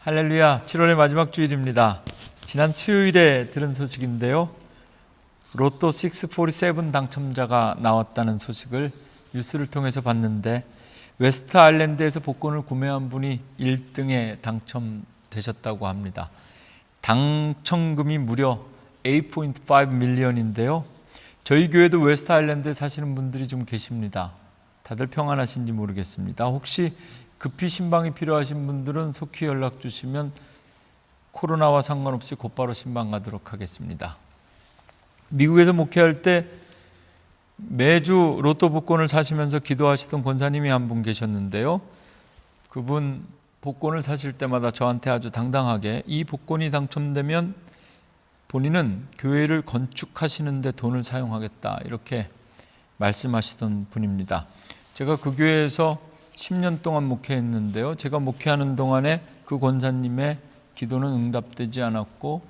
할렐루야, 7월의 마지막 주일입니다. 지난 수요일에 들은 소식인데요. 로또 647 당첨자가 나왔다는 소식을 뉴스를 통해서 봤는데 웨스트 아일랜드에서 복권을 구매한 분이 1등에 당첨되셨다고 합니다. 당첨금이 무려 8.5 밀리언인데요. 저희 교회도 웨스트 아일랜드에 사시는 분들이 좀 계십니다. 다들 평안하신지 모르겠습니다. 혹시 급히 신방이 필요하신 분들은 속히 연락 주시면 코로나와 상관없이 곧바로 신방 가도록 하겠습니다. 미국에서 목회할 때 매주 로또 복권을 사시면서 기도하시던 권사님이 한 분 계셨는데요. 그분 복권을 사실 때마다 저한테 아주 당당하게 이 복권이 당첨되면 본인은 교회를 건축하시는 데 돈을 사용하겠다 이렇게 말씀하시던 분입니다. 제가 그 교회에서 10년 동안 목회했는데요. 제가 목회하는 동안에 그 권사님의 기도는 응답되지 않았고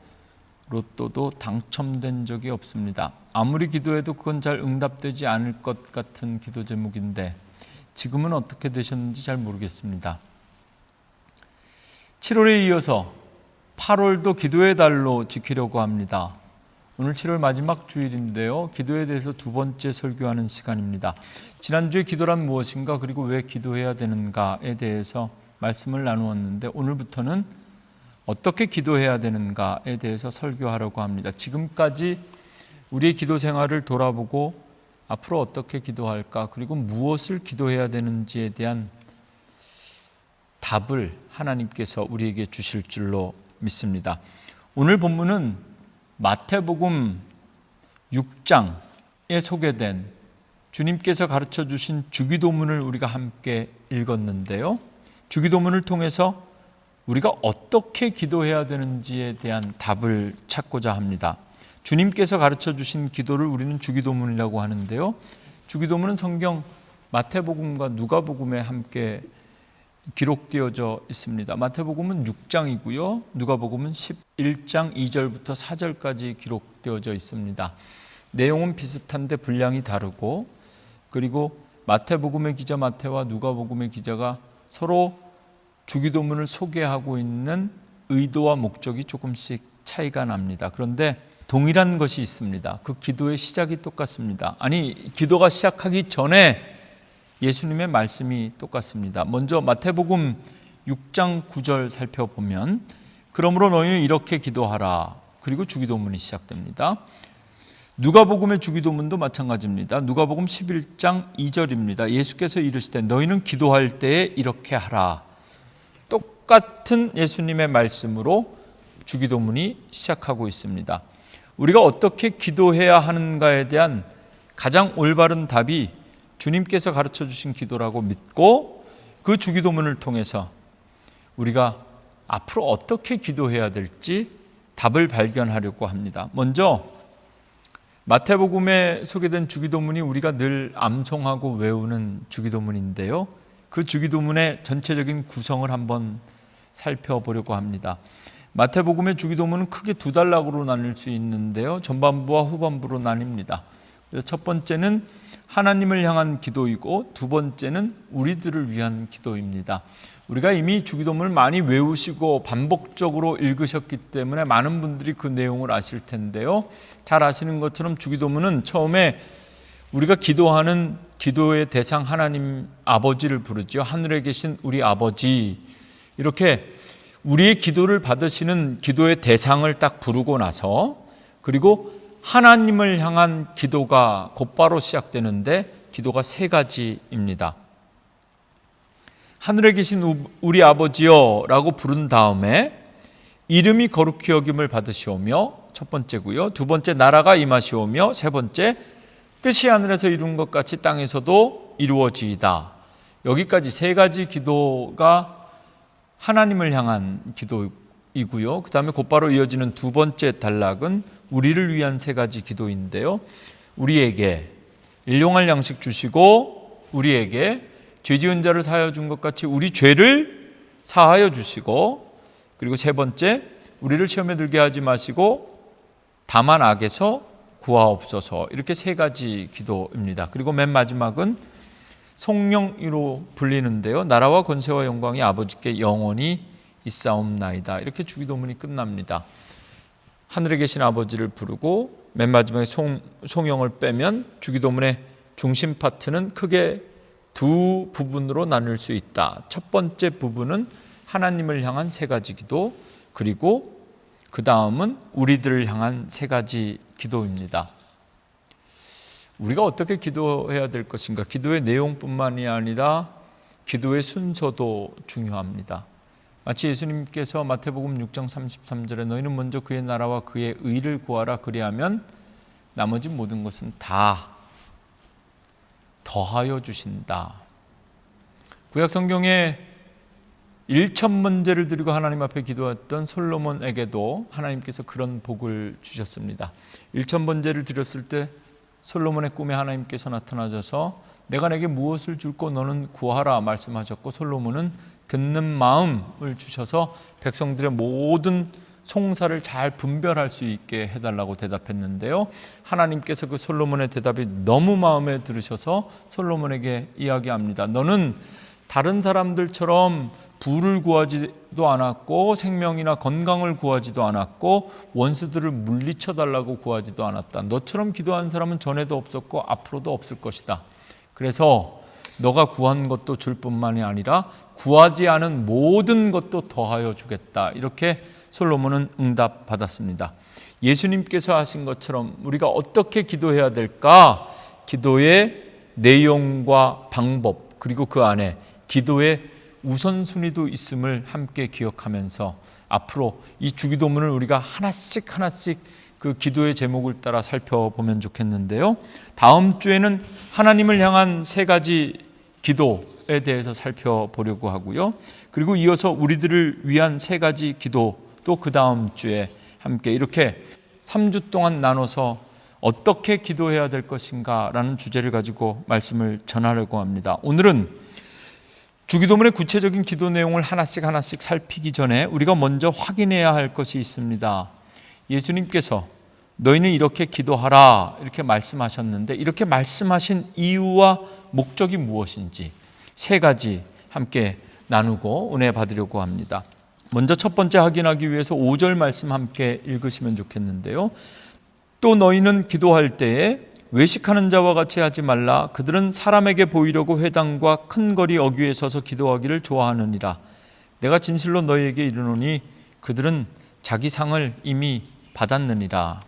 로또도 당첨된 적이 없습니다. 아무리 기도해도 그건 잘 응답되지 않을 것 같은 기도 제목인데 지금은 어떻게 되셨는지 잘 모르겠습니다. 7월에 이어서 8월도 기도의 달로 지키려고 합니다. 오늘 7월 마지막 주일인데요. 기도에 대해서 두 번째 설교하는 시간입니다. 지난주에 기도란 무엇인가 그리고 왜 기도해야 되는가에 대해서 말씀을 나누었는데 오늘부터는 어떻게 기도해야 되는가에 대해서 설교하려고 합니다. 지금까지 우리의 기도 생활을 돌아보고 앞으로 어떻게 기도할까 그리고 무엇을 기도해야 되는지에 대한 답을 하나님께서 우리에게 주실 줄로 믿습니다. 오늘 본문은 마태복음 6장에 소개된 주님께서 가르쳐 주신 주기도문을 우리가 함께 읽었는데요. 주기도문을 통해서 우리가 어떻게 기도해야 되는지에 대한 답을 찾고자 합니다. 주님께서 가르쳐 주신 기도를 우리는 주기도문이라고 하는데요. 주기도문은 성경 마태복음과 누가복음에 함께 기록되어져 있습니다. 마태복음은 6장이고요. 누가복음은 11장 2절부터 4절까지 기록되어져 있습니다. 내용은 비슷한데 분량이 다르고 그리고 마태복음의 기자 마태와 누가복음의 기자가 서로 주기도문을 소개하고 있는 의도와 목적이 조금씩 차이가 납니다. 그런데 동일한 것이 있습니다. 그 기도의 시작이 똑같습니다. 아니, 기도가 시작하기 전에 예수님의 말씀이 똑같습니다. 먼저 마태복음 6장 9절 살펴보면 그러므로 너희는 이렇게 기도하라. 그리고 주기도문이 시작됩니다. 누가복음의 주기도문도 마찬가지입니다. 누가복음 11장 2절입니다. 예수께서 이르시되 너희는 기도할 때에 이렇게 하라. 똑같은 예수님의 말씀으로 주기도문이 시작하고 있습니다. 우리가 어떻게 기도해야 하는가에 대한 가장 올바른 답이 주님께서 가르쳐 주신 기도라고 믿고 그 주기도문을 통해서 우리가 앞으로 어떻게 기도해야 될지 답을 발견하려고 합니다. 먼저 마태복음에 소개된 주기도문이 우리가 늘 암송하고 외우는 주기도문인데요. 그 주기도문의 전체적인 구성을 한번 살펴보려고 합니다. 마태복음의 주기도문은 크게 두 단락으로 나눌 수 있는데요. 전반부와 후반부로 나뉩니다. 그래서 첫 번째는 하나님을 향한 기도이고 두 번째는 우리들을 위한 기도입니다. 우리가 이미 주기도문을 많이 외우시고 반복적으로 읽으셨기 때문에 많은 분들이 그 내용을 아실 텐데요. 잘 아시는 것처럼 주기도문은 처음에 우리가 기도하는 기도의 대상 하나님 아버지를 부르죠. 하늘에 계신 우리 아버지, 이렇게 우리의 기도를 받으시는 기도의 대상을 딱 부르고 나서 그리고 하나님을 향한 기도가 곧바로 시작되는데 기도가 세 가지입니다. 하늘에 계신 우리 아버지여 라고 부른 다음에 이름이 거룩히 여김을 받으시오며 첫 번째고요. 두 번째 나라가 임하시오며 세 번째 뜻이 하늘에서 이룬 것 같이 땅에서도 이루어지이다. 여기까지 세 가지 기도가 하나님을 향한 기도이고요. 그 다음에 곧바로 이어지는 두 번째 단락은 우리를 위한 세 가지 기도인데요. 우리에게 일용할 양식 주시고 우리에게 죄 지은 자를 사하여 준 것 같이 우리 죄를 사하여 주시고 그리고 세 번째 우리를 시험에 들게 하지 마시고 다만 악에서 구하옵소서. 이렇게 세 가지 기도입니다. 그리고 맨 마지막은 성령으로 불리는데요. 나라와 권세와 영광이 아버지께 영원히 있사옵나이다. 이렇게 주기도문이 끝납니다. 하늘에 계신 아버지를 부르고 맨 마지막에 송영을 빼면 주기도문의 중심 파트는 크게 두 부분으로 나눌 수 있다. 첫 번째 부분은 하나님을 향한 세 가지 기도, 그리고 그 다음은 우리들을 향한 세 가지 기도입니다. 우리가 어떻게 기도해야 될 것인가? 기도의 내용뿐만이 아니라 기도의 순서도 중요합니다. 마치 예수님께서 마태복음 6장 33절에 너희는 먼저 그의 나라와 그의 의를 구하라, 그리하면 나머지 모든 것은 다 더하여 주신다. 구약 성경에 1,000번제를 드리고 하나님 앞에 기도했던 솔로몬에게도 하나님께서 그런 복을 주셨습니다. 1,000번제를 드렸을 때 솔로몬의 꿈에 하나님께서 나타나셔서 내가 내게 무엇을 줄고 너는 구하라 말씀하셨고, 솔로몬은 듣는 마음을 주셔서 백성들의 모든 송사를 잘 분별할 수 있게 해달라고 대답했는데요, 하나님께서 그 솔로몬의 대답이 너무 마음에 들으셔서 솔로몬에게 이야기합니다. 너는 다른 사람들처럼 부를 구하지도 않았고 생명이나 건강을 구하지도 않았고 원수들을 물리쳐달라고 구하지도 않았다. 너처럼 기도한 사람은 전에도 없었고 앞으로도 없을 것이다. 그래서 너가 구한 것도 줄 뿐만이 아니라 구하지 않은 모든 것도 더하여 주겠다. 이렇게 솔로몬은 응답받았습니다. 예수님께서 하신 것처럼 우리가 어떻게 기도해야 될까? 기도의 내용과 방법, 그리고 그 안에 기도의 우선순위도 있음을 함께 기억하면서 앞으로 이 주기도문을 우리가 하나씩 그 기도의 제목을 따라 살펴보면 좋겠는데요, 다음 주에는 하나님을 향한 세 가지 기도에 대해서 살펴보려고 하고요, 그리고 이어서 우리들을 위한 세 가지 기도 또 그 다음 주에 함께 이렇게 3주 동안 나눠서 어떻게 기도해야 될 것인가 라는 주제를 가지고 말씀을 전하려고 합니다. 오늘은 주기도문의 구체적인 기도 내용을 하나씩 살피기 전에 우리가 먼저 확인해야 할 것이 있습니다. 예수님께서 너희는 이렇게 기도하라 이렇게 말씀하셨는데, 이렇게 말씀하신 이유와 목적이 무엇인지 세 가지 함께 나누고 은혜 받으려고 합니다. 먼저 첫 번째 확인하기 위해서 5절 말씀 함께 읽으시면 좋겠는데요, 또 너희는 기도할 때에 외식하는 자와 같이 하지 말라. 그들은 사람에게 보이려고 회당과 큰 거리 어귀에 서서 기도하기를 좋아하느니라. 내가 진실로 너희에게 이르노니 그들은 자기 상을 이미 받았느니라.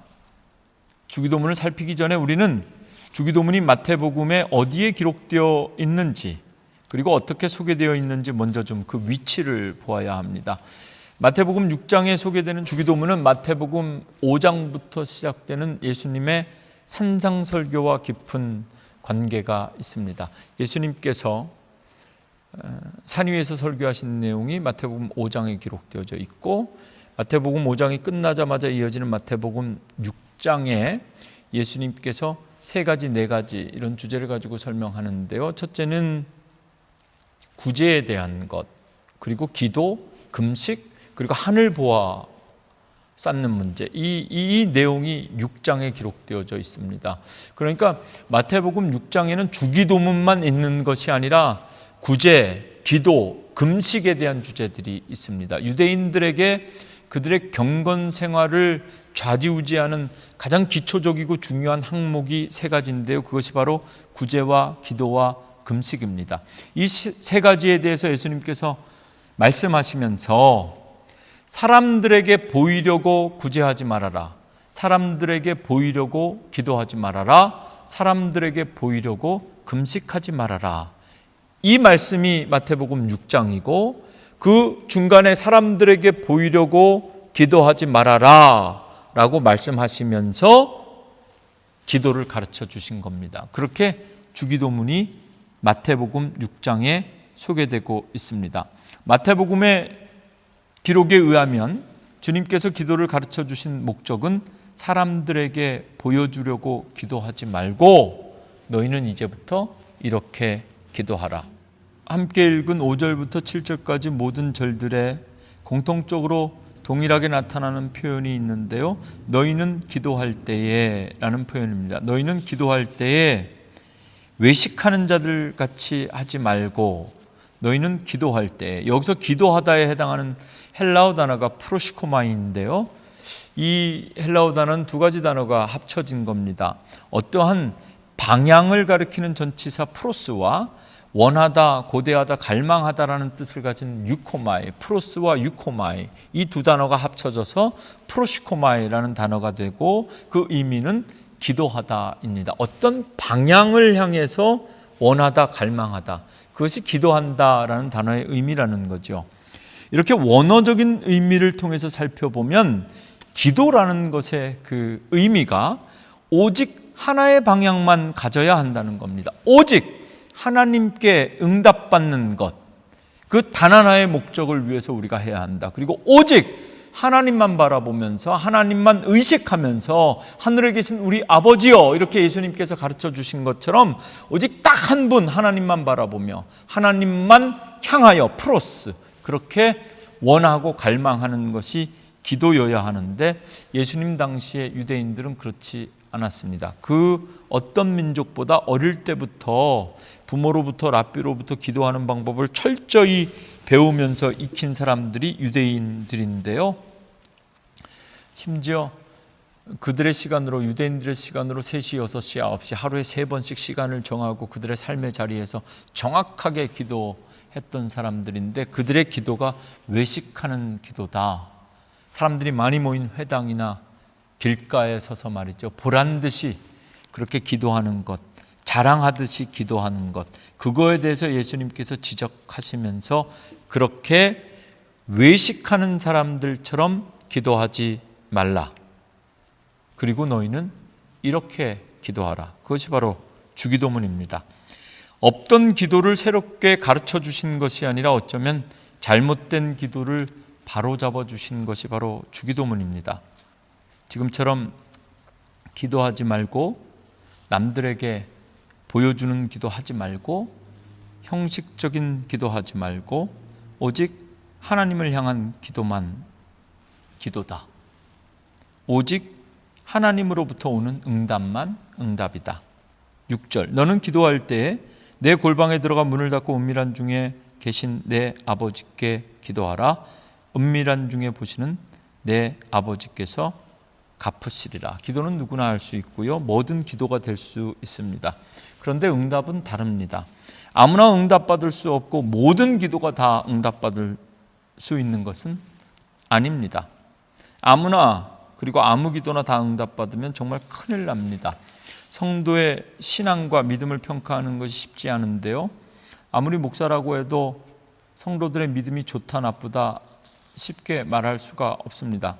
주기도문을 살피기 전에 우리는 주기도문이 마태복음에 어디에 기록되어 있는지, 그리고 어떻게 소개되어 있는지 먼저 좀 그 위치를 보아야 합니다. 마태복음 6장에 소개되는 주기도문은 마태복음 5장부터 시작되는 예수님의 산상설교와 깊은 관계가 있습니다. 예수님께서 산 위에서 설교하신 내용이 마태복음 5장에 기록되어져 있고, 마태복음 5장이 끝나자마자 이어지는 마태복음 6장에 예수님께서 세 가지, 네 가지 이런 주제를 가지고 설명하는데요, 첫째는 구제에 대한 것, 그리고 기도, 금식, 그리고 하늘 보아 쌓는 문제, 이 내용이 6장에 기록되어져 있습니다. 그러니까 마태복음 6장에는 주기도문만 있는 것이 아니라 구제, 기도, 금식에 대한 주제들이 있습니다. 유대인들에게 그들의 경건 생활을 좌지우지하는 가장 기초적이고 중요한 항목이 세 가지인데요, 그것이 바로 구제와 기도와 금식입니다. 이 세 가지에 대해서 예수님께서 말씀하시면서 사람들에게 보이려고 구제하지 말아라, 사람들에게 보이려고 기도하지 말아라, 사람들에게 보이려고 금식하지 말아라, 이 말씀이 마태복음 6장이고, 그 중간에 사람들에게 보이려고 기도하지 말아라 라고 말씀하시면서 기도를 가르쳐 주신 겁니다. 그렇게 주기도문이 마태복음 6장에 소개되고 있습니다. 마태복음의 기록에 의하면 주님께서 기도를 가르쳐 주신 목적은 사람들에게 보여주려고 기도하지 말고 너희는 이제부터 이렇게 기도하라. 함께 읽은 5절부터 7절까지 모든 절들에 공통적으로 동일하게 나타나는 표현이 있는데요, 너희는 기도할 때에 라는 표현입니다. 너희는 기도할 때에 외식하는 자들 같이 하지 말고 너희는 기도할 때, 여기서 기도하다에 해당하는 헬라어 단어가 프로시코마이인데요, 이 헬라어 단어는 두 가지 단어가 합쳐진 겁니다. 어떠한 방향을 가리키는 전치사 프로스와 원하다, 고대하다, 갈망하다라는 뜻을 가진 유코마이, 프로스와 유코마이, 이 두 단어가 합쳐져서 프로시코마이라는 단어가 되고, 그 의미는 기도하다입니다. 어떤 방향을 향해서 원하다, 갈망하다, 그것이 기도한다라는 단어의 의미라는 거죠. 이렇게 원어적인 의미를 통해서 살펴보면 기도라는 것의 그 의미가 오직 하나의 방향만 가져야 한다는 겁니다. 오직 하나님께 응답받는 것, 그 단 하나의 목적을 위해서 우리가 해야 한다. 그리고 오직 하나님만 바라보면서, 하나님만 의식하면서, 하늘에 계신 우리 아버지여, 이렇게 예수님께서 가르쳐 주신 것처럼 오직 딱 한 분 하나님만 바라보며 하나님만 향하여 프로스, 그렇게 원하고 갈망하는 것이 기도여야 하는데, 예수님 당시에 유대인들은 그렇지 않았습니다. 그 어떤 민족보다 어릴 때부터 부모로부터, 랍비로부터 기도하는 방법을 철저히 배우면서 익힌 사람들이 유대인들인데요, 심지어 그들의 시간으로, 유대인들의 시간으로 3시, 6시, 9시 하루에 3번씩 시간을 정하고 그들의 삶의 자리에서 정확하게 기도했던 사람들인데, 그들의 기도가 외식하는 기도다. 사람들이 많이 모인 회당이나 길가에 서서 말이죠, 보란듯이 그렇게 기도하는 것, 자랑하듯이 기도하는 것, 그거에 대해서 예수님께서 지적하시면서 그렇게 외식하는 사람들처럼 기도하지 말라. 그리고 너희는 이렇게 기도하라. 그것이 바로 주기도문입니다. 없던 기도를 새롭게 가르쳐 주신 것이 아니라 어쩌면 잘못된 기도를 바로잡아 주신 것이 바로 주기도문입니다. 지금처럼 기도하지 말고, 남들에게 보여주는 기도하지 말고, 형식적인 기도하지 말고, 오직 하나님을 향한 기도만 기도다. 오직 하나님으로부터 오는 응답만 응답이다. 6절, 너는 기도할 때에 내 골방에 들어가 문을 닫고 은밀한 중에 계신 내 아버지께 기도하라. 은밀한 중에 보시는 내 아버지께서 갚으시리라. 기도는 누구나 할 수 있고요, 뭐든 기도가 될 수 있습니다. 그런데 응답은 다릅니다. 아무나 응답받을 수 없고 모든 기도가 다 응답받을 수 있는 것은 아닙니다. 아무나, 그리고 아무 기도나 다 응답받으면 정말 큰일 납니다. 성도의 신앙과 믿음을 평가하는 것이 쉽지 않은데요, 아무리 목사라고 해도 성도들의 믿음이 좋다 나쁘다 쉽게 말할 수가 없습니다.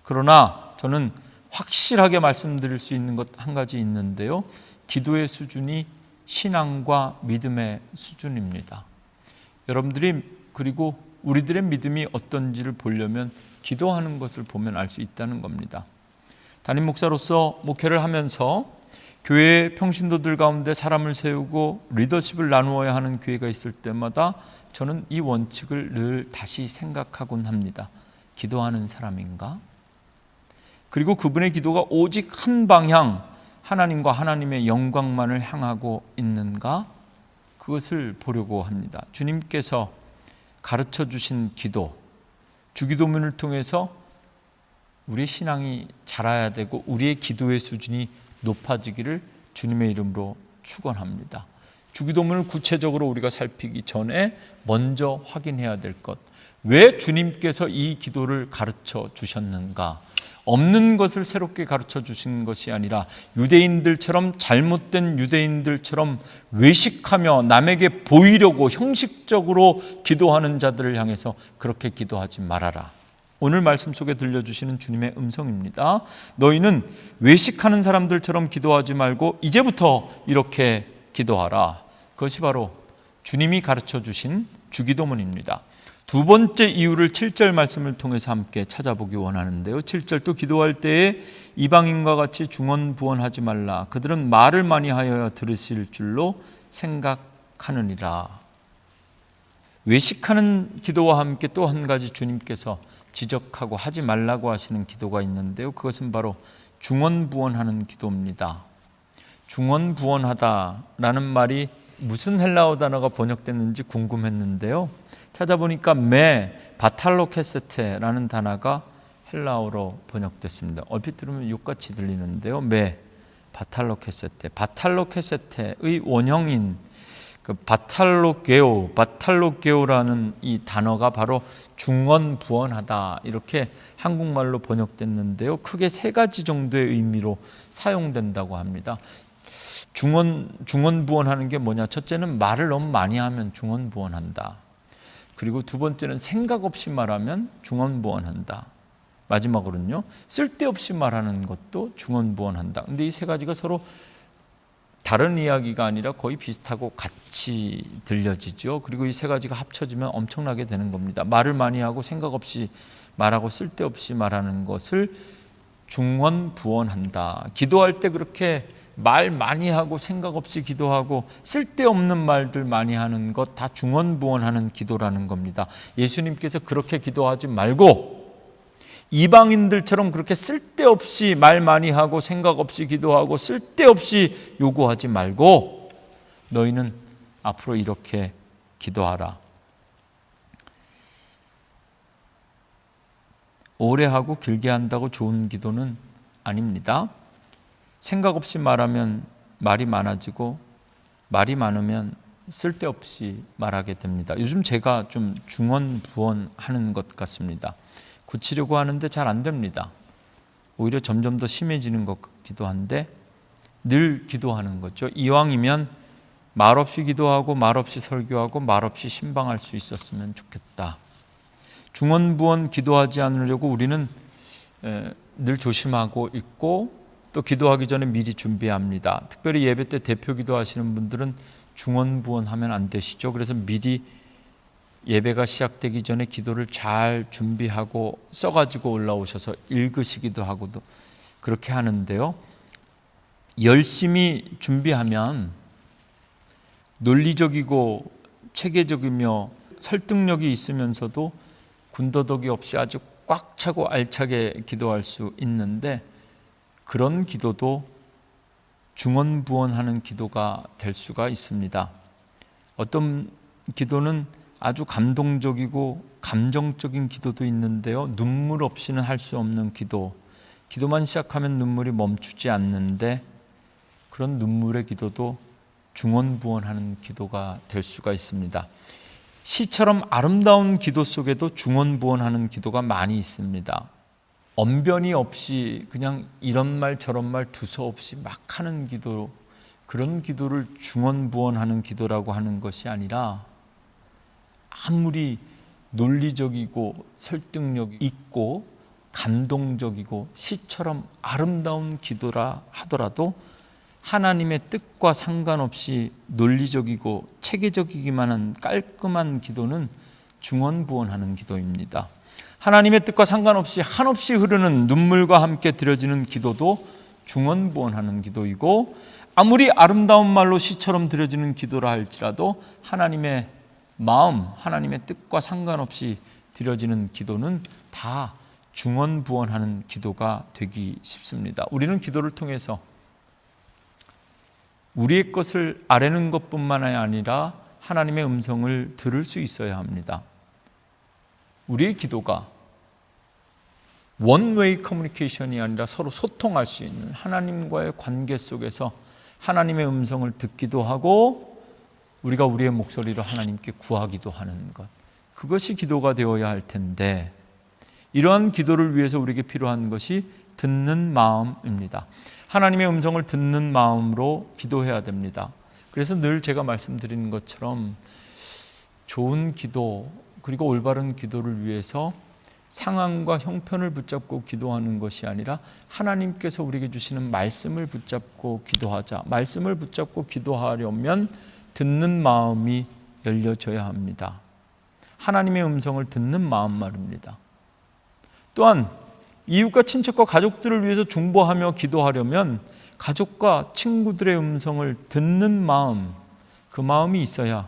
그러나 저는 확실하게 말씀드릴 수 있는 것 한 가지 있는데요, 기도의 수준이 신앙과 믿음의 수준입니다. 여러분들이, 그리고 우리들의 믿음이 어떤지를 보려면 기도하는 것을 보면 알 수 있다는 겁니다. 담임 목사로서 목회를 하면서 교회의 평신도들 가운데 사람을 세우고 리더십을 나누어야 하는 교회가 있을 때마다 저는 이 원칙을 늘 다시 생각하곤 합니다. 기도하는 사람인가? 그리고 그분의 기도가 오직 한 방향, 하나님과 하나님의 영광만을 향하고 있는가? 그것을 보려고 합니다. 주님께서 가르쳐 주신 기도, 주기도문을 통해서 우리의 신앙이 자라야 되고 우리의 기도의 수준이 높아지기를 주님의 이름으로 축원합니다. 주기도문을 구체적으로 우리가 살피기 전에 먼저 확인해야 될 것, 왜 주님께서 이 기도를 가르쳐 주셨는가? 없는 것을 새롭게 가르쳐 주신 것이 아니라 유대인들처럼, 잘못된 유대인들처럼 외식하며 남에게 보이려고 형식적으로 기도하는 자들을 향해서 그렇게 기도하지 말아라. 오늘 말씀 속에 들려주시는 주님의 음성입니다. 너희는 외식하는 사람들처럼 기도하지 말고 이제부터 이렇게 기도하라. 그것이 바로 주님이 가르쳐 주신 주기도문입니다. 두 번째 이유를 7절 말씀을 통해서 함께 찾아보기 원하는데요, 7절, 또 기도할 때에 이방인과 같이 중언부언하지 말라. 그들은 말을 많이 하여야 들으실 줄로 생각하느니라. 외식하는 기도와 함께 또 한 가지 주님께서 지적하고 하지 말라고 하시는 기도가 있는데요, 그것은 바로 중언부언하는 기도입니다. 중언부언하다라는 말이 무슨 헬라어 단어가 번역됐는지 궁금했는데요. 찾아보니까 바탈로케세테라는 단어가 헬라어로 번역됐습니다. 얼핏 들으면 욕같이 들리는데요. 바탈로케세테의 원형인 그 바탈로게오라는 이 단어가 바로 중언부언하다, 이렇게 한국말로 번역됐는데요. 크게 세 가지 정도의 의미로 사용된다고 합니다. 중언부언하는 게 뭐냐? 첫째는 말을 너무 많이 하면 중언부언한다. 그리고 두 번째는 생각 없이 말하면 중언부언한다. 마지막으로는요, 쓸데없이 말하는 것도 중언부언한다. 근데 이 세 가지가 서로 다른 이야기가 아니라 거의 비슷하고 같이 들려지죠. 그리고 이 세 가지가 합쳐지면 엄청나게 되는 겁니다. 말을 많이 하고 생각 없이 말하고 쓸데없이 말하는 것을 중언부언한다. 기도할 때 그렇게 말 많이 하고 생각 없이 기도하고 쓸데없는 말들 많이 하는 것 다 중언부언하는 기도라는 겁니다. 예수님께서 그렇게 기도하지 말고 이방인들처럼 그렇게 쓸데없이 말 많이 하고 생각 없이 기도하고 쓸데없이 요구하지 말고 너희는 앞으로 이렇게 기도하라. 오래 하고 길게 한다고 좋은 기도는 아닙니다. 생각 없이 말하면 말이 많아지고 말이 많으면 쓸데없이 말하게 됩니다. 요즘 제가 좀 중언부언하는 것 같습니다. 고치려고 하는데 잘 안 됩니다. 오히려 점점 더 심해지는 것 같기도 한데 늘 기도하는 거죠. 이왕이면 말없이 기도하고 말없이 설교하고 말없이 신방할 수 있었으면 좋겠다. 중언부언 기도하지 않으려고 우리는 늘 조심하고 있고 또 기도하기 전에 미리 준비합니다. 특별히 예배 때 대표 기도하시는 분들은 중언부언하면 안 되시죠. 그래서 미리 예배가 시작되기 전에 기도를 잘 준비하고 써가지고 올라오셔서 읽으시기도 하고도 그렇게 하는데요. 열심히 준비하면 논리적이고 체계적이며 설득력이 있으면서도 군더더기 없이 아주 꽉 차고 알차게 기도할 수 있는데 그런 기도도 중언부언하는 기도가 될 수가 있습니다. 어떤 기도는 아주 감동적이고 감정적인 기도도 있는데요. 눈물 없이는 할 수 없는 기도만 시작하면 눈물이 멈추지 않는데 그런 눈물의 기도도 중언부언하는 기도가 될 수가 있습니다. 시처럼 아름다운 기도 속에도 중언부언하는 기도가 많이 있습니다. 언변이 없이 그냥 이런 말 저런 말 두서없이 막 하는 기도, 그런 기도를 중언부언하는 기도라고 하는 것이 아니라 아무리 논리적이고 설득력 있고 감동적이고 시처럼 아름다운 기도라 하더라도 하나님의 뜻과 상관없이 논리적이고 체계적이기만 한 깔끔한 기도는 중언부언하는 기도입니다. 하나님의 뜻과 상관없이 한없이 흐르는 눈물과 함께 드려지는 기도도 중언부언하는 기도이고 아무리 아름다운 말로 시처럼 드려지는 기도라 할지라도 하나님의 마음, 하나님의 뜻과 상관없이 드려지는 기도는 다 중언부언하는 기도가 되기 쉽습니다. 우리는 기도를 통해서 우리의 것을 아뢰는 것뿐만 아니라 하나님의 음성을 들을 수 있어야 합니다. 우리의 기도가 원웨이 커뮤니케이션이 아니라 서로 소통할 수 있는 하나님과의 관계 속에서 하나님의 음성을 듣기도 하고 우리가 우리의 목소리로 하나님께 구하기도 하는 것, 그것이 기도가 되어야 할 텐데 이러한 기도를 위해서 우리에게 필요한 것이 듣는 마음입니다. 하나님의 음성을 듣는 마음으로 기도해야 됩니다. 그래서 늘 제가 말씀드리는 것처럼 좋은 기도 그리고 올바른 기도를 위해서 상황과 형편을 붙잡고 기도하는 것이 아니라 하나님께서 우리에게 주시는 말씀을 붙잡고 기도하자. 말씀을 붙잡고 기도하려면 듣는 마음이 열려져야 합니다. 하나님의 음성을 듣는 마음 말입니다. 또한 이웃과 친척과 가족들을 위해서 중보하며 기도하려면 가족과 친구들의 음성을 듣는 마음, 그 마음이 있어야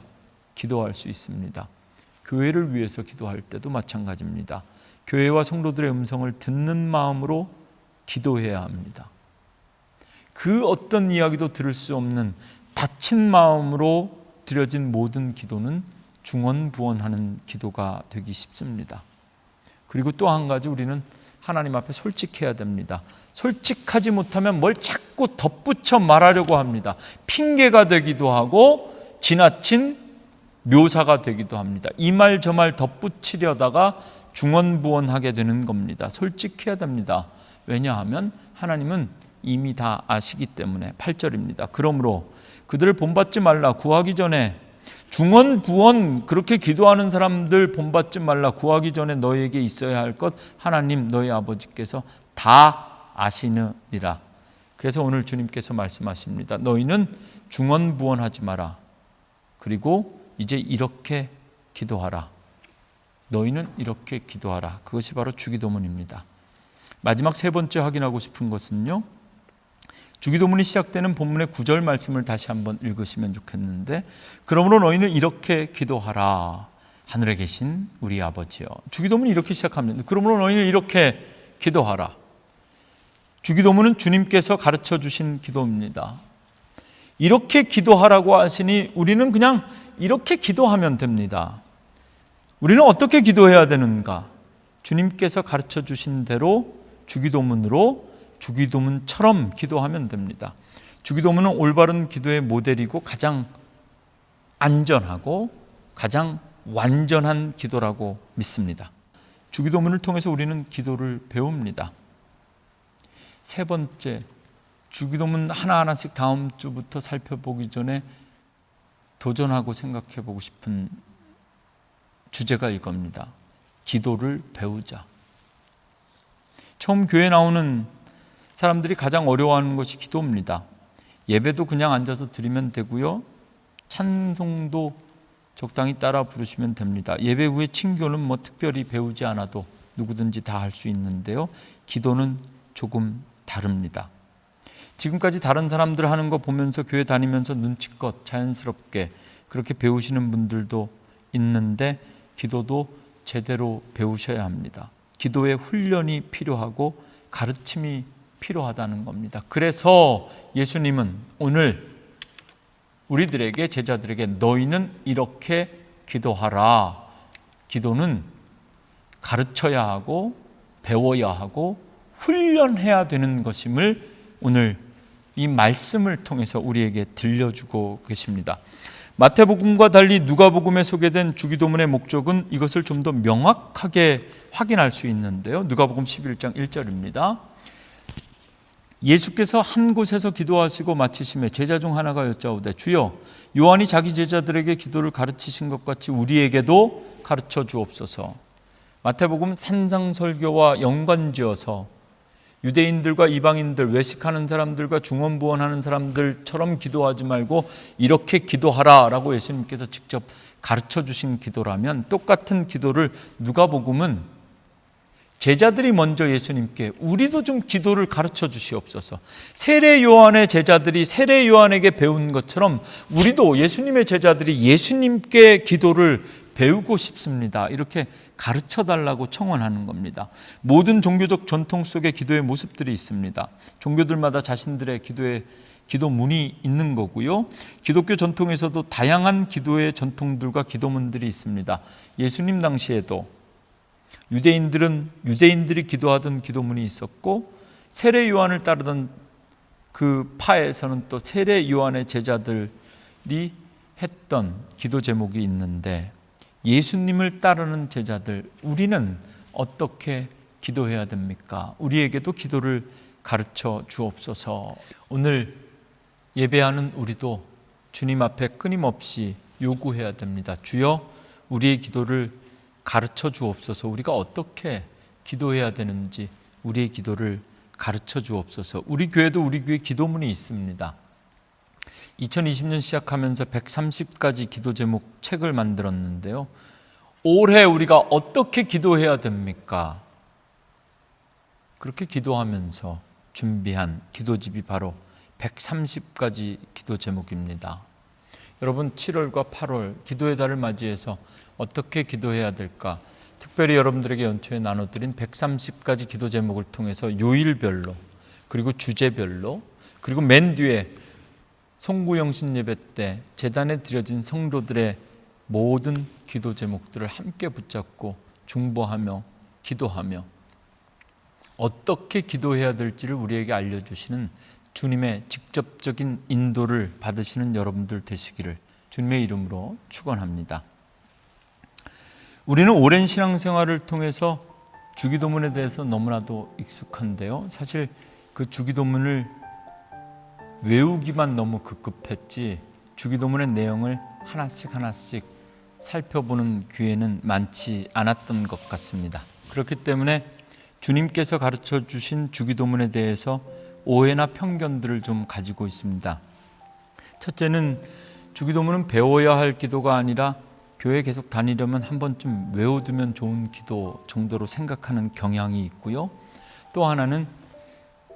기도할 수 있습니다. 교회를 위해서 기도할 때도 마찬가지입니다. 교회와 성도들의 음성을 듣는 마음으로 기도해야 합니다. 그 어떤 이야기도 들을 수 없는 닫힌 마음으로 드려진 모든 기도는 중언부언하는 기도가 되기 쉽습니다. 그리고 또 한 가지, 우리는 하나님 앞에 솔직해야 됩니다. 솔직하지 못하면 뭘 자꾸 덧붙여 말하려고 합니다. 핑계가 되기도 하고 지나친 묘사가 되기도 합니다. 이 말 저 말 덧붙이려다가 중언부언하게 되는 겁니다. 솔직해야 됩니다. 왜냐하면 하나님은 이미 다 아시기 때문에. 8절입니다. 그러므로 그들을 본받지 말라. 구하기 전에 중언부언 그렇게 기도하는 사람들 본받지 말라. 구하기 전에 너희에게 있어야 할 것 하나님 너희 아버지께서 다 아시느니라. 그래서 오늘 주님께서 말씀하십니다. 너희는 중언부언하지 마라. 그리고 이제 이렇게 기도하라. 너희는 이렇게 기도하라. 그것이 바로 주기도문입니다. 마지막 세 번째 확인하고 싶은 것은요, 주기도문이 시작되는 본문의 9절 말씀을 다시 한번 읽으시면 좋겠는데, 그러므로 너희는 이렇게 기도하라. 하늘에 계신 우리 아버지여. 주기도문이 이렇게 시작합니다. 그러므로 너희는 이렇게 기도하라. 주기도문은 주님께서 가르쳐 주신 기도입니다. 이렇게 기도하라고 하시니 우리는 그냥 이렇게 기도하면 됩니다. 우리는 어떻게 기도해야 되는가? 주님께서 가르쳐 주신 대로 주기도문으로 주기도문처럼 기도하면 됩니다. 주기도문은 올바른 기도의 모델이고 가장 안전하고 가장 완전한 기도라고 믿습니다. 주기도문을 통해서 우리는 기도를 배웁니다. 세 번째, 주기도문 하나하나씩 다음 주부터 살펴보기 전에 도전하고 생각해 보고 싶은 주제가 이겁니다. 기도를 배우자. 처음 교회 나오는 사람들이 가장 어려워하는 것이 기도입니다. 예배도 그냥 앉아서 드리면 되고요. 찬송도 적당히 따라 부르시면 됩니다. 예배 후에 친교는 뭐 특별히 배우지 않아도 누구든지 다 할 수 있는데요. 기도는 조금 다릅니다. 지금까지 다른 사람들 하는 거 보면서 교회 다니면서 눈치껏 자연스럽게 그렇게 배우시는 분들도 있는데, 기도도 제대로 배우셔야 합니다. 기도의 훈련이 필요하고 가르침이 필요하다는 겁니다. 그래서 예수님은 오늘 우리들에게, 제자들에게 너희는 이렇게 기도하라. 기도는 가르쳐야 하고 배워야 하고 훈련해야 되는 것임을 오늘 이 말씀을 통해서 우리에게 들려주고 계십니다. 마태복음과 달리 누가복음에 소개된 주기도문의 목적은 이것을 좀 더 명확하게 확인할 수 있는데요. 누가복음 11장 1절입니다. 예수께서 한 곳에서 기도하시고 마치심에 제자 중 하나가 여짜오되 주여, 요한이 자기 제자들에게 기도를 가르치신 것 같이 우리에게도 가르쳐 주옵소서. 마태복음 산상설교와 연관지어서 유대인들과 이방인들, 외식하는 사람들과 중언부언하는 사람들처럼 기도하지 말고 이렇게 기도하라 라고 예수님께서 직접 가르쳐 주신 기도라면, 똑같은 기도를 누가복음은 제자들이 먼저 예수님께 우리도 좀 기도를 가르쳐 주시옵소서, 세례 요한의 제자들이 세례 요한에게 배운 것처럼 우리도 예수님의 제자들이 예수님께 기도를 배우고 싶습니다, 이렇게 가르쳐 달라고 청원하는 겁니다. 모든 종교적 전통 속에 기도의 모습들이 있습니다. 종교들마다 자신들의 기도문이 있는 거고요. 기독교 전통에서도 다양한 기도의 전통들과 기도문들이 있습니다. 예수님 당시에도 유대인들이 기도하던 기도문이 있었고, 세례 요한을 따르던 그 파에서는 또 세례 요한의 제자들이 했던 기도 제목이 있는데, 예수님을 따르는 제자들, 우리는 어떻게 기도해야 됩니까? 우리에게도 기도를 가르쳐 주옵소서. 오늘 예배하는 우리도 주님 앞에 끊임없이 요구해야 됩니다. 주여, 우리의 기도를 가르쳐 주옵소서. 우리가 어떻게 기도해야 되는지 우리의 기도를 가르쳐 주옵소서. 우리 교회도 우리 교회 기도문이 있습니다. 2020년 시작하면서 130가지 기도 제목 책을 만들었는데요. 올해 우리가 어떻게 기도해야 됩니까? 그렇게 기도하면서 준비한 기도집이 바로 130가지 기도 제목입니다. 여러분, 7월과 8월 기도의 달을 맞이해서 어떻게 기도해야 될까? 특별히 여러분들에게 연초에 나눠드린 130가지 기도 제목을 통해서 요일별로, 그리고 주제별로, 그리고 맨 뒤에 송구영신 예배 때 제단에 드려진 성도들의 모든 기도 제목들을 함께 붙잡고 중보하며 기도하며 어떻게 기도해야 될지를 우리에게 알려주시는 주님의 직접적인 인도를 받으시는 여러분들 되시기를 주님의 이름으로 축원합니다. 우리는 오랜 신앙생활을 통해서 주기도문에 대해서 너무나도 익숙한데요. 사실 그 주기도문을 외우기만 너무 급급했지 주기도문의 내용을 하나씩 살펴보는 기회는 많지 않았던 것 같습니다. 그렇기 때문에 주님께서 가르쳐 주신 주기도문에 대해서 오해나 편견들을 좀 가지고 있습니다. 첫째는 주기도문은 배워야 할 기도가 아니라 교회 계속 다니려면 한 번쯤 외워두면 좋은 기도 정도로 생각하는 경향이 있고요. 또 하나는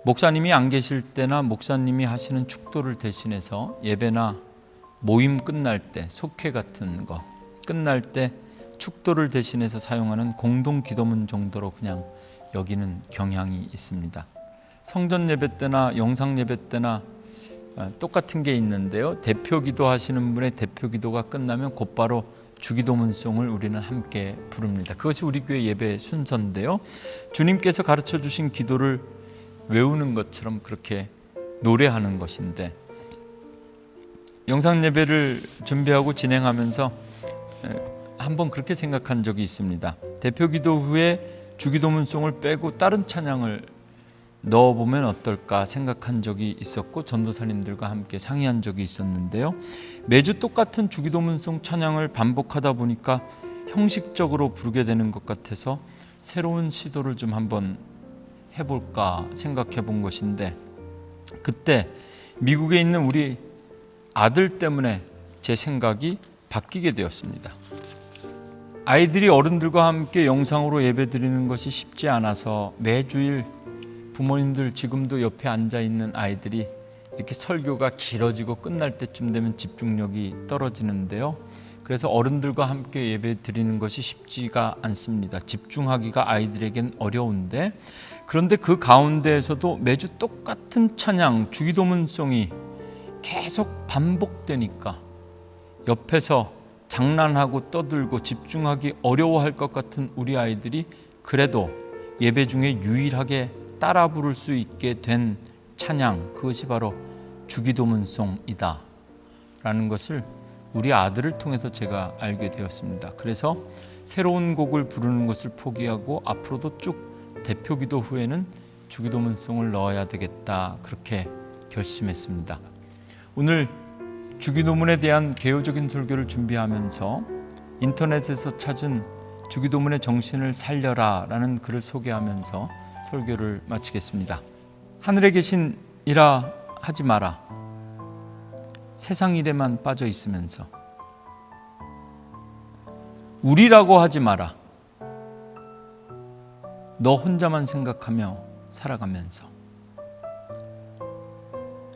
목사님이 안 계실 때나 목사님이 하시는 축도를 대신해서 예배나 모임 끝날 때, 속회 같은 거 끝날 때 축도를 대신해서 사용하는 공동 기도문 정도로 그냥 여기는 경향이 있습니다. 성전 예배 때나 영상 예배 때나 똑같은 게 있는데요. 대표 기도하시는 분의 대표 기도가 끝나면 곧바로 주기도문송을 우리는 함께 부릅니다. 그것이 우리 교회 예배 순서인데요. 주님께서 가르쳐 주신 기도를 외우는 것처럼 그렇게 노래하는 것인데, 영상 예배를 준비하고 진행하면서 한번 그렇게 생각한 적이 있습니다. 대표 기도 후에 주기도문송을 빼고 다른 찬양을 넣어보면 어떨까 생각한 적이 있었고 전도사님들과 함께 상의한 적이 있었는데요. 매주 똑같은 주기도문송 찬양을 반복하다 보니까 형식적으로 부르게 되는 것 같아서 새로운 시도를 좀 한번 해볼까 생각해 본 것인데, 그때 미국에 있는 우리 아들 때문에 제 생각이 바뀌게 되었습니다. 아이들이 어른들과 함께 영상으로 예배드리는 것이 쉽지 않아서 매주일 부모님들, 지금도 옆에 앉아 있는 아이들이 이렇게 설교가 길어지고 끝날 때쯤 되면 집중력이 떨어지는데요. 그래서 어른들과 함께 예배 드리는 것이 쉽지가 않습니다. 집중하기가 아이들에겐 어려운데, 그런데 그 가운데에서도 매주 똑같은 찬양, 주기도문송이 계속 반복되니까 옆에서 장난하고 떠들고 집중하기 어려워할 것 같은 우리 아이들이 그래도 예배 중에 유일하게 따라 부를 수 있게 된 찬양, 그것이 바로 주기도문송이다 라는 것을 우리 아들을 통해서 제가 알게 되었습니다. 그래서 새로운 곡을 부르는 것을 포기하고 앞으로도 쭉 대표 기도 후에는 주기도문송을 넣어야 되겠다, 그렇게 결심했습니다. 오늘 주기도문에 대한 개요적인 설교를 준비하면서 인터넷에서 찾은 주기도문의 정신을 살려라 라는 글을 소개하면서 설교를 마치겠습니다. 하늘에 계신 이라 하지 마라. 세상 일에만 빠져 있으면서. 우리라고 하지 마라. 너 혼자만 생각하며 살아가면서.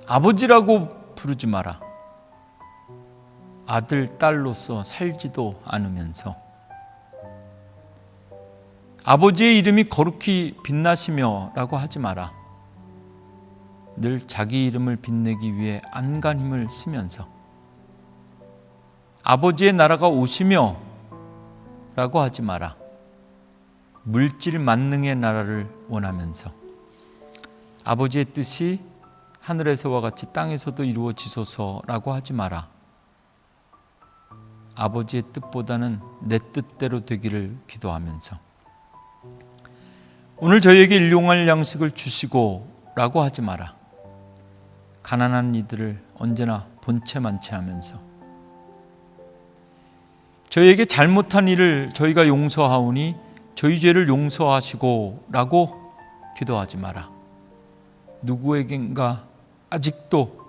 아버지라고 부르지 마라. 아들, 딸로서 살지도 않으면서. 아버지의 이름이 거룩히 빛나시며 라고 하지 마라. 늘 자기 이름을 빛내기 위해 안간 힘을 쓰면서. 아버지의 나라가 오시며 라고 하지 마라. 물질 만능의 나라를 원하면서. 아버지의 뜻이 하늘에서와 같이 땅에서도 이루어지소서라고 하지 마라. 아버지의 뜻보다는 내 뜻대로 되기를 기도하면서. 오늘 저희에게 일용할 양식을 주시고 라고 하지 마라. 가난한 이들을 언제나 본체만체 하면서. 저희에게 잘못한 일을 저희가 용서하오니 저희 죄를 용서하시고 라고 기도하지 마라. 누구에겐가 아직도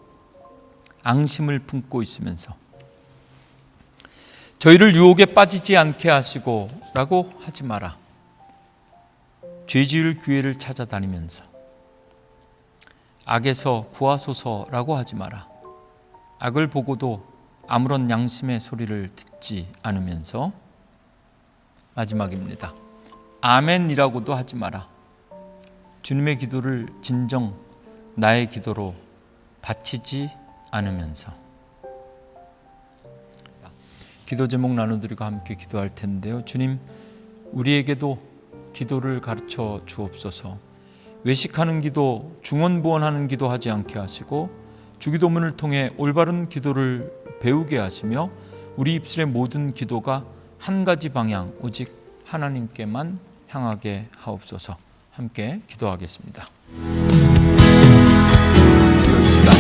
앙심을 품고 있으면서. 저희를 유혹에 빠지지 않게 하시고 라고 하지 마라. 죄 지을 기회를 찾아다니면서. 악에서 구하소서라고 하지 마라. 악을 보고도 아무런 양심의 소리를 듣지 않으면서. 마지막입니다. 아멘이라고도 하지 마라. 주님의 기도를 진정 나의 기도로 바치지 않으면서. 기도 제목 나눠드리고 함께 기도할 텐데요. 주님, 우리에게도 기도를 가르쳐 주옵소서. 외식하는 기도, 중언부언하는 기도 하지 않게 하시고 주기도문을 통해 올바른 기도를 배우게 하시며 우리 입술의 모든 기도가 한 가지 방향, 오직 하나님께만 향하게 하옵소서. 함께 기도하겠습니다. 주여, 이 시간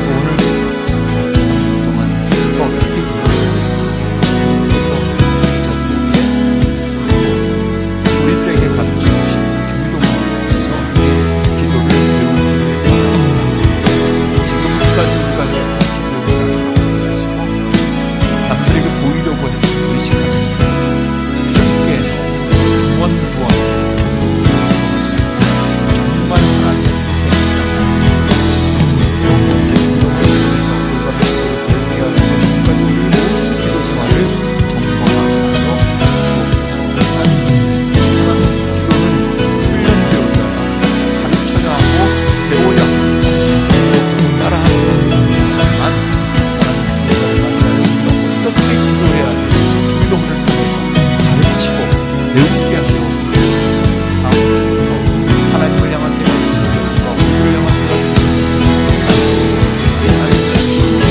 오늘부터 30분 동안 우리가 어떻게 기도해야 될지 주님께서 우리들에게 가르쳐 주신 주기도문을 통해서 기도를 배우기를 바랍니다. 지금까지 우리가 했던 기도를 하시고 남들에게 보이려고 했던 의식하는 함께 중언부언 정말 하나님의 뜻에 배우게 하시고 지금까지 우리 모든 기도 생활을 점검하게 하여 주옵소서. 하나님, 기도는 훈련되어야 가르쳐야 하고 배워야 하고 따라하는 것도 중요하지만 하나님 우리가 어떻게 기도해야 되는지 주기도문을 통해서 가르치고 배우게 하여 주옵소서. 다음 주부터 하나님을 향한 세 가지 기도과 우리를 향한 세 가지 기도를 한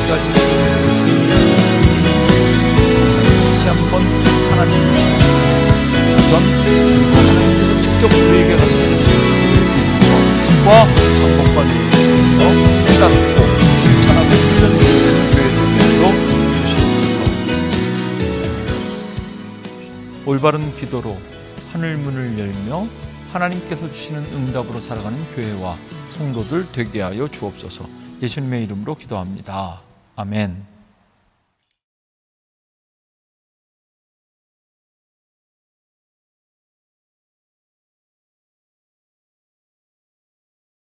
가지 기도를 다시 한번 하나님 주시는 도전, 그리고 하나님께서 직접 우리에게 가르쳐 주시는 기도와 방법과 내용을 통해서 깨닫고 실천하고 훈련되는 교회 되게 주시옵소서. 올바른 기도로 하늘문을 열며 하나님께서 주시는 응답으로 살아가는 교회와 성도들 되게 하여 주옵소서. 예수님의 이름으로 기도합니다. 아멘.